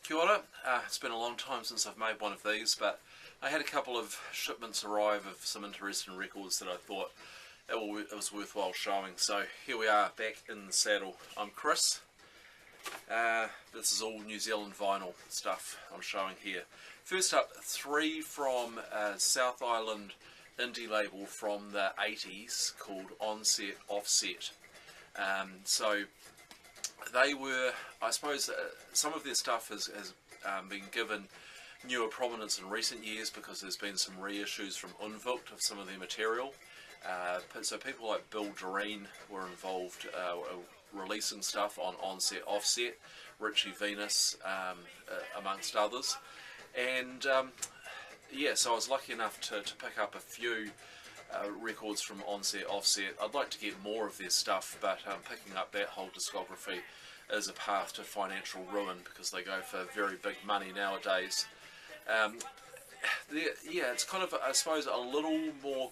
Kia ora. It's been a long time since I've made one of these, but I had a couple of shipments arrive of some interesting records that I thought it was worthwhile showing. So here we are, back in the saddle. I'm Chris. This is all New Zealand vinyl stuff I'm showing here. First up, three from South Island indie label from the 80s called Onset Offset. So they were, I suppose, some of their stuff has been given newer prominence in recent years because there's been some reissues from Unvooked of some of their material. So people like Bill Doreen were involved releasing stuff on Onset Offset, Richie Venus, amongst others. And yeah, so I was lucky enough to pick up a few records from Onset Offset. I'd like to get more of their stuff, but picking up that whole discography is a path to financial ruin because they go for very big money nowadays. Yeah, it's kind of, I suppose, a little more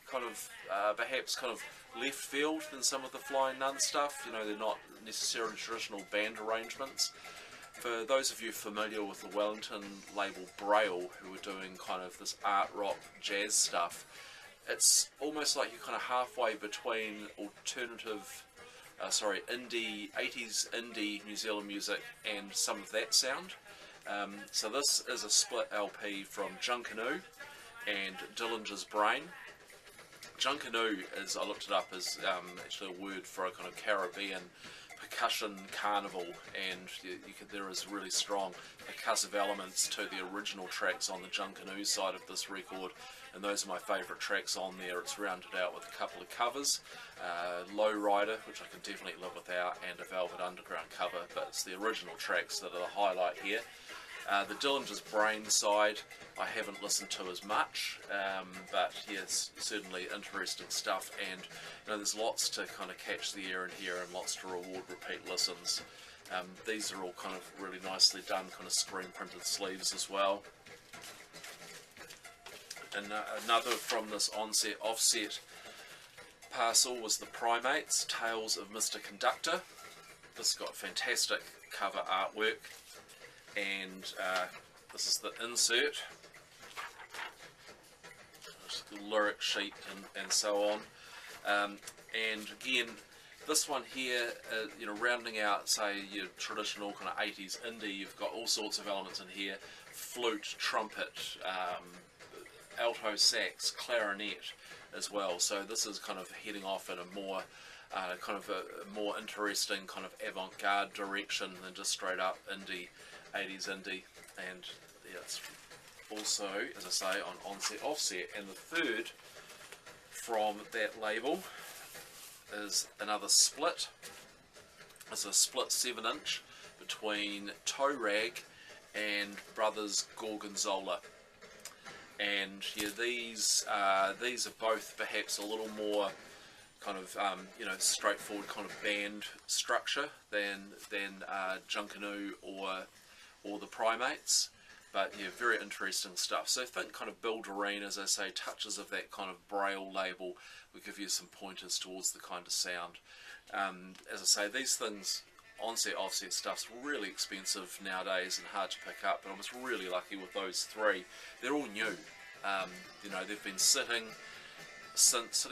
kind of perhaps kind of left field than some of the Flying Nun stuff. You know, they're not necessarily traditional band arrangements. For those of you familiar with the Wellington label Braille, who were doing kind of this art rock jazz stuff, it's almost like you're kind of halfway between alternative, indie, 80s indie New Zealand music and some of that sound. So this is a split LP from Junkanoo and Dillinger's Brain. Junkanoo is, I looked it up, is actually a word for a kind of Caribbean percussion carnival, and there is really strong percussive elements to the original tracks on the Junkanoo side of this record, and those are my favourite tracks on there. It's rounded out with a couple of covers, Low Rider, which I can definitely live without, and a Velvet Underground cover, but it's the original tracks that are the highlight here. The Dillinger's Brain side I haven't listened to as much, but yes, certainly interesting stuff, and you know, there's lots to kind of catch the ear in here and lots to reward repeat listens. These are all kind of really nicely done, kind of screen printed sleeves as well. And another from this Onset Offset parcel was the Primates, Tales of Mr. Conductor. This has got fantastic cover artwork, and this is the insert, just the lyric sheet and so on. And again, this one here, you know, rounding out, say, your traditional kind of 80s indie, you've got all sorts of elements in here: flute, trumpet, alto sax, clarinet as well. So this is kind of heading off in a more kind of a more interesting kind of avant-garde direction than just straight up indie, 80s indie. And yeah, it's also, as I say, on Onset Offset. And the third from that label is another split. It's a split 7-inch between Toe Rag and Brothers Gorgonzola. And yeah, these are both perhaps a little more kind of you know, straightforward kind of band structure than Junkanoo or the Primates, but yeah, very interesting stuff. So think kind of Bill Doreen, as I say, touches of that kind of Braille label will give you some pointers towards the kind of sound. As I say, these things, Onset Offset stuff's really expensive nowadays and hard to pick up, but I was really lucky with those three. They're all new. You know, they've been sitting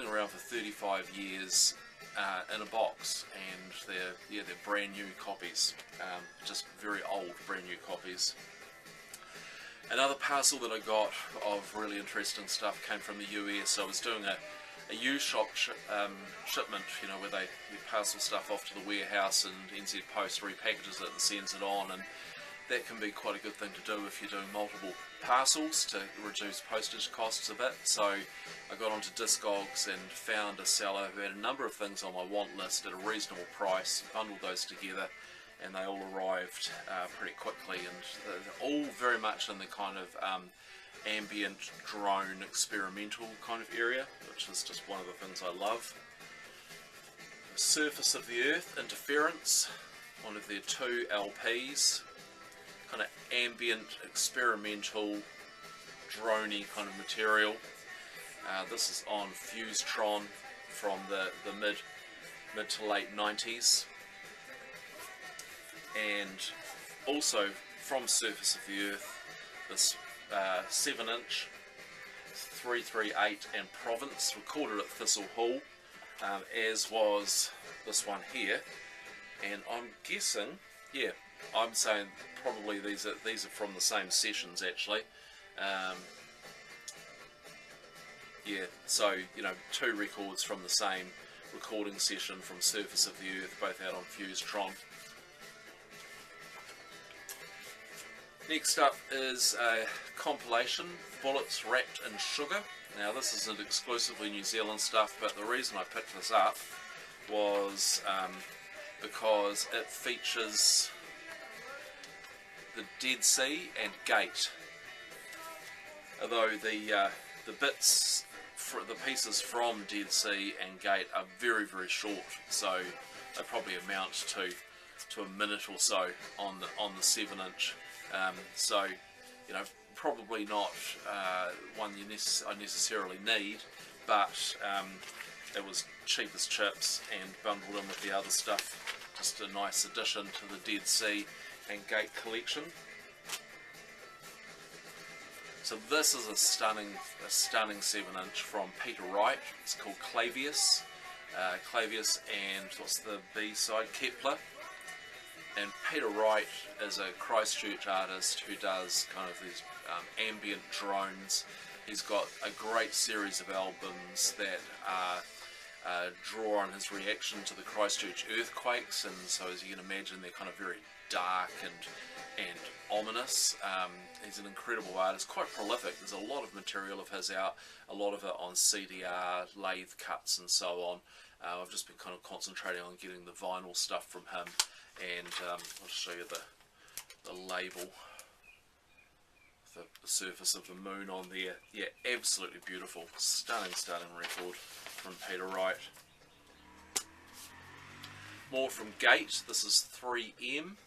around for 35 years in a box, and they're brand new copies, just very old brand new copies. Another parcel that I got of really interesting stuff came from the US. I was doing a U-Shop shipment, you know, where you parcel stuff off to the warehouse and NZ Post repackages it and sends it on, and that can be quite a good thing to do if you're doing multiple parcels to reduce postage costs a bit. So I got onto Discogs and found a seller who had a number of things on my want list at a reasonable price, bundled those together, and they all arrived pretty quickly, and all very much in the kind of ambient drone experimental kind of area, which is just one of the things I love. Surface of the Earth, Interference, one of their 2 LPs, kind of ambient, experimental, droney kind of material. This is on Fusetron from the mid to late 90s. And also from Surface of the Earth, this 7-inch 338 and Province, recorded at Thistle Hall, as was this one here. And I'm guessing, yeah, I'm saying probably these are from the same sessions actually. Yeah, so you know, 2 records from the same recording session from Surface of the Earth, both out on Fusetron. Next up is a compilation, Bullets Wrapped in Sugar. Now this isn't exclusively New Zealand stuff, but the reason I picked this up was because it features the Dead Sea and Gate. Although the bits, the pieces from Dead Sea and Gate are very, very short, so they probably amount to a minute or so on the 7-inch. So you know, probably not one I necessarily need, but it was cheap as chips and bundled in with the other stuff. Just a nice addition to the Dead Sea and Gate collection. So this is a stunning 7-inch from Peter Wright. It's called Clavius. Clavius and what's the B side? Kepler. And Peter Wright is a Christchurch artist who does kind of these ambient drones. He's got a great series of albums that draw on his reaction to the Christchurch earthquakes, and so as you can imagine they're kind of very dark and ominous. He's an incredible artist, quite prolific. There's a lot of material of his out, a lot of it on CDR, lathe cuts and so on. I've just been kind of concentrating on getting the vinyl stuff from him, and I'll just show you the label, the surface of the moon on there. Yeah, absolutely beautiful, stunning record from Peter Wright. More from Gate. This is 3M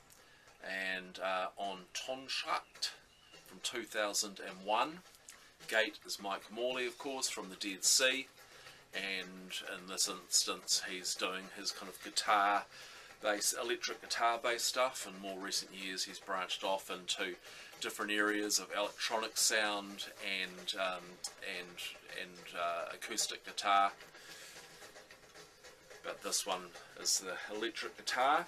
and on Tonschacht from 2001. Gate is Mike Morley, of course, from the Dead Sea, and in this instance he's doing his kind of guitar bass, electric guitar based stuff. In more recent years he's branched off into different areas of electronic sound and acoustic guitar, but this one is the electric guitar.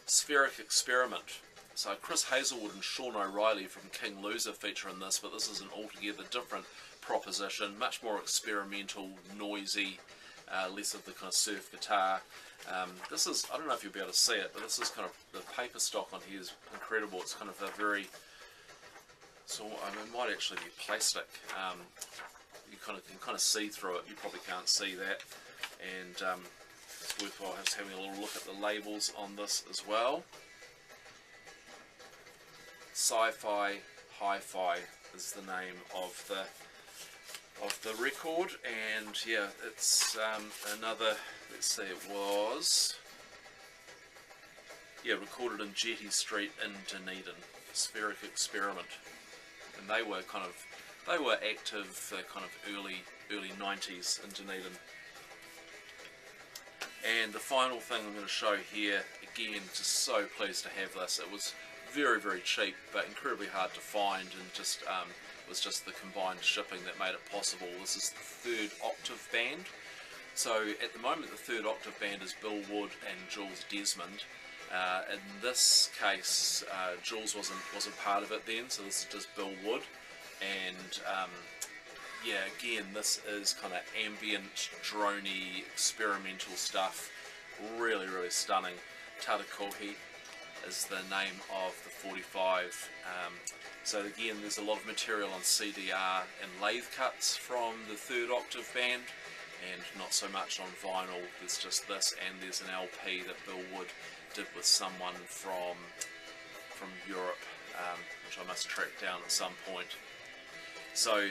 Spheric Experiment. So Chris Hazelwood and Sean O'Reilly from King Loser feature in this, but this is an altogether different proposition, much more experimental, noisy, less of the kind of surf guitar. This is, I don't know if you'll be able to see it, but this is kind of, the paper stock on here is incredible. It's kind of a very, so I mean, it might actually be plastic. You can kind of see through it. You probably can't see that, and it's worthwhile just having a little look at the labels on this as well. Sci-Fi Hi-Fi is the name of the record, and yeah, it's another, let's see, it was, yeah, recorded in Jetty Street in Dunedin. Spheric Experiment, and they were active kind of early 90s in Dunedin. And the final thing I'm going to show here, again, just so pleased to have this. It was very, very cheap, but incredibly hard to find, and just was just the combined shipping that made it possible. This is the Third Octave Band. So at the moment the Third Octave Band is Bill Wood and Jules Desmond. In this case, Jules wasn't part of it then, so this is just Bill Wood. And yeah, again, this is kind of ambient, droney, experimental stuff. Really, really stunning. Tatakohi is the name of the 45. So again, there's a lot of material on CDR and lathe cuts from the Third Octave Band, and not so much on vinyl. There's just this, and there's an LP that Bill Wood did with someone from Europe, which I must track down at some point. So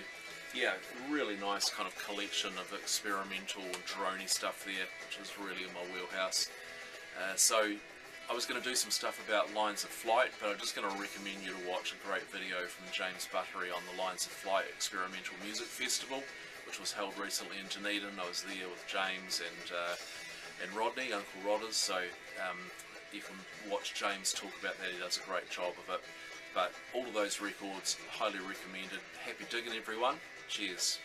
yeah, really nice kind of collection of experimental and droney stuff there, which is really in my wheelhouse. So I was going to do some stuff about Lines of Flight, but I'm just going to recommend you to watch a great video from James Buttery on the Lines of Flight Experimental Music Festival, which was held recently in Dunedin. I was there with James and Rodney, Uncle Rodders, so you can watch James talk about that. He does a great job of it. But all of those records, highly recommended. Happy digging, everyone. Cheers.